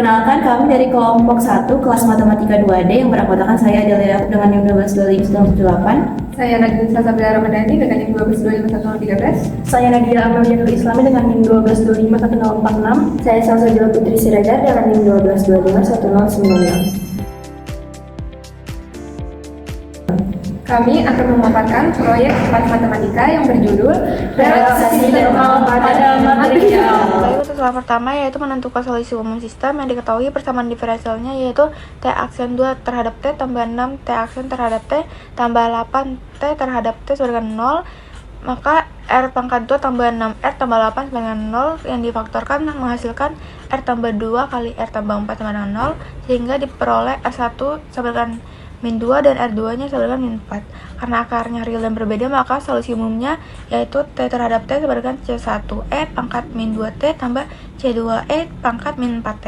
Perkenalkan, kami dari kelompok 1 kelas Matematika 2D yang beranggotakan saya Adelia Yaakob dengan NIM 1225 Saya Nadia Sabila Ramadhani dengan NIM 1225 Saya Nadia Amalia Nur Islami dengan NIM 1225 Saya Salsabila Putri Siregar dengan NIM 1225 Kami akan memaparkan proyek kelas matematika yang berjudul Relaksasi Thermal pada Material. Baik, untuk soal pertama yaitu menentukan solusi umum sistem yang diketahui persamaan diferensialnya yaitu T aksen 2 terhadap T tambah 6 T aksen terhadap T tambah 8 T terhadap T sama dengan 0. Maka R pangkat 2 tambah 6 R tambah 8 sama dengan 0 yang difaktorkan menghasilkan R tambah 2 kali R tambah 4 sama dengan 0 sehingga diperoleh R1 sama dengan min 2 dan R2 nya sama dengan min 4. Karena akarnya real dan berbeda, maka solusi umumnya yaitu T terhadap T sama dengan C1E pangkat min 2T tambah C2E pangkat min 4T.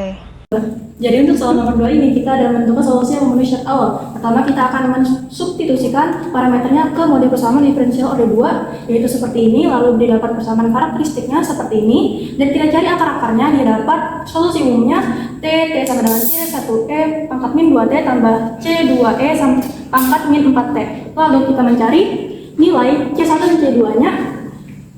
Jadi untuk soal nomor 2 ini kita ada menentukan solusi yang memenuhi syarat awal. Pertama kita akan mensubstitusikan parameternya ke model persamaan diferensial order 2 yaitu seperti ini, lalu didapat persamaan karakteristiknya seperti ini dan kita cari akar-akarnya, didapat solusi umumnya T sama dengan C1E pangkat min 2T tambah C2E pangkat min 4T. Lalu kita mencari nilai C1 dan C2 nya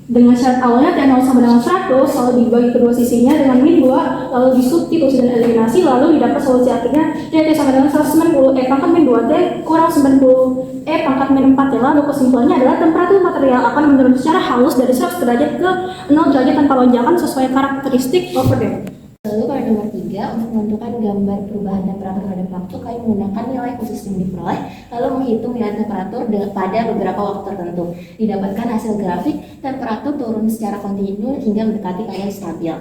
dengan syarat awalnya T0 sama dengan 100, lalu dibagi kedua sisinya dengan min 2, lalu disubstitusi dan eliminasi, lalu didapat solusi akhirnya T sama dengan 190E pangkat min 2T kurang 90E pangkat min 4T. Lalu kesimpulannya adalah temperatur material akan menurun secara halus dari 100 derajat ke 0 derajat tanpa lonjakan sesuai karakteristik overdamp. Lalu pada nomor 3, untuk menentukan gambar perubahan temperatur terhadap waktu, kami menggunakan nilai khusus yang diperoleh, lalu menghitung nilai temperatur pada beberapa waktu tertentu. Didapatkan hasil grafik, temperatur turun secara kontinu hingga mendekati keadaan stabil.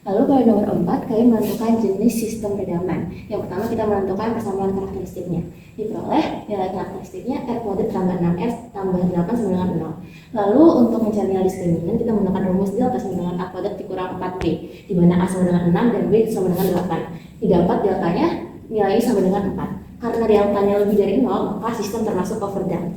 Lalu pada nomor 4, kami menentukan jenis sistem redaman. Yang pertama kita menentukan persamaan karakteristiknya. Diperoleh nilai karakteristiknya R kuadrat tambah 6R tambah 8 sama dengan 0. Lalu untuk mencari nilai diskriminan kita menggunakan rumus delta sama dengan A kuadrat dikurang 4B, di mana A sama dengan 6 dan B sama dengan 8. Didapat deltanya nilainya sama dengan 4. Karena deltanya lebih dari 0, maka sistem termasuk overdamp.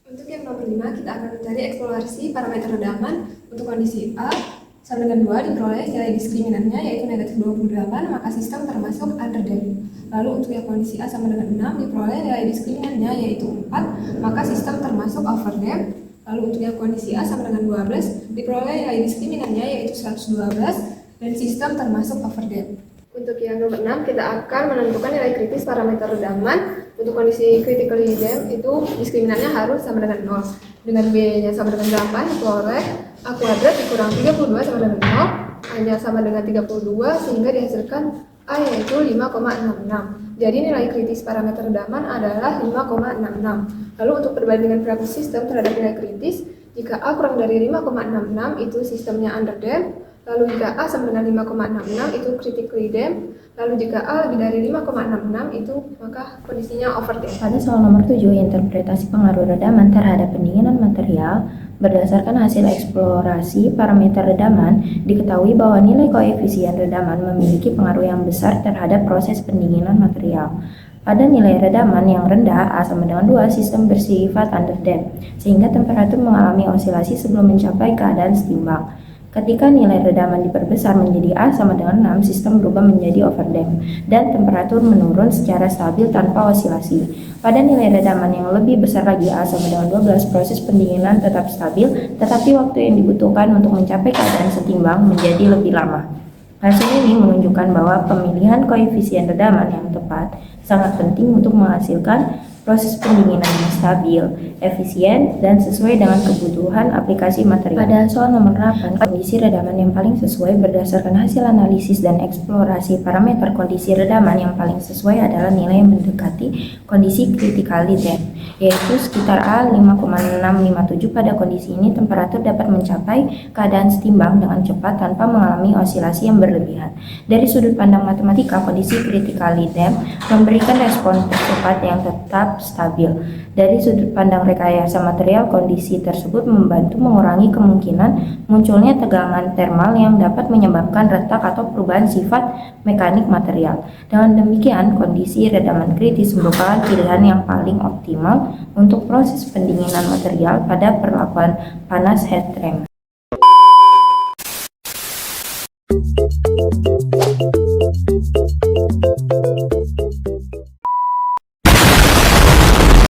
Untuk yang nomor 5, kita akan mencari eksplorasi parameter redaman. Untuk kondisi A sama dengan 2 diperoleh nilai diskriminannya yaitu negatif 28, maka sistem termasuk underdamped. Lalu untuk yang kondisi A sama dengan 6 diperoleh nilai diskriminannya yaitu 4, maka sistem termasuk overdamped. Lalu untuk yang kondisi A sama dengan 12 diperoleh nilai diskriminannya yaitu 112 dan sistem termasuk overdamped. Untuk yang nomor 6 kita akan menentukan nilai kritis parameter redaman. Untuk kondisi critically damped itu diskriminannya harus sama dengan 0. Dengan B-nya sama dengan 8 diperoleh A kuadrat dikurang 32 sama dengan 0, A-nya sama dengan 32 sehingga dihasilkan A yaitu 5,66. Jadi nilai kritis parameter redaman adalah 5,66. Lalu untuk perbandingan perilaku sistem terhadap nilai kritis, jika A kurang dari 5,66 itu sistemnya underdamped. Lalu jika A sama dengan 5,66 itu critically damped. Lalu jika A lebih dari 5,66 itu maka kondisinya overdamped. Pada soal nomor 7, interpretasi pengaruh redaman terhadap pendinginan material. Berdasarkan hasil eksplorasi parameter redaman, diketahui bahwa nilai koefisien redaman memiliki pengaruh yang besar terhadap proses pendinginan material. Pada nilai redaman yang rendah, A sama dengan 2, sistem bersifat underdamped, sehingga temperatur mengalami osilasi sebelum mencapai keadaan setimbang. Ketika nilai redaman diperbesar menjadi A sama dengan 6, sistem berubah menjadi overdamped dan temperatur menurun secara stabil tanpa osilasi. Pada nilai redaman yang lebih besar lagi A sama dengan 12, proses pendinginan tetap stabil, tetapi waktu yang dibutuhkan untuk mencapai keadaan setimbang menjadi lebih lama. Hasil ini menunjukkan bahwa pemilihan koefisien redaman yang tepat sangat penting untuk menghasilkan proses pendinginan yang stabil, efisien, dan sesuai dengan kebutuhan aplikasi material. Pada soal nomor 8, kondisi redaman yang paling sesuai berdasarkan hasil analisis dan eksplorasi parameter kondisi redaman yang paling sesuai adalah nilai yang mendekati kondisi critically damped, yaitu sekitar A 5,657. Pada kondisi ini, temperatur dapat mencapai keadaan setimbang dengan cepat tanpa mengalami osilasi yang berlebihan. Dari sudut pandang matematika, kondisi critically damped memberikan respon tercepat yang tetap stabil. Dari sudut pandang rekayasa material, kondisi tersebut membantu mengurangi kemungkinan munculnya tegangan termal yang dapat menyebabkan retak atau perubahan sifat mekanik material. Dengan demikian, kondisi redaman kritis merupakan pilihan yang paling optimal untuk proses pendinginan material pada perlakuan panas head ramp.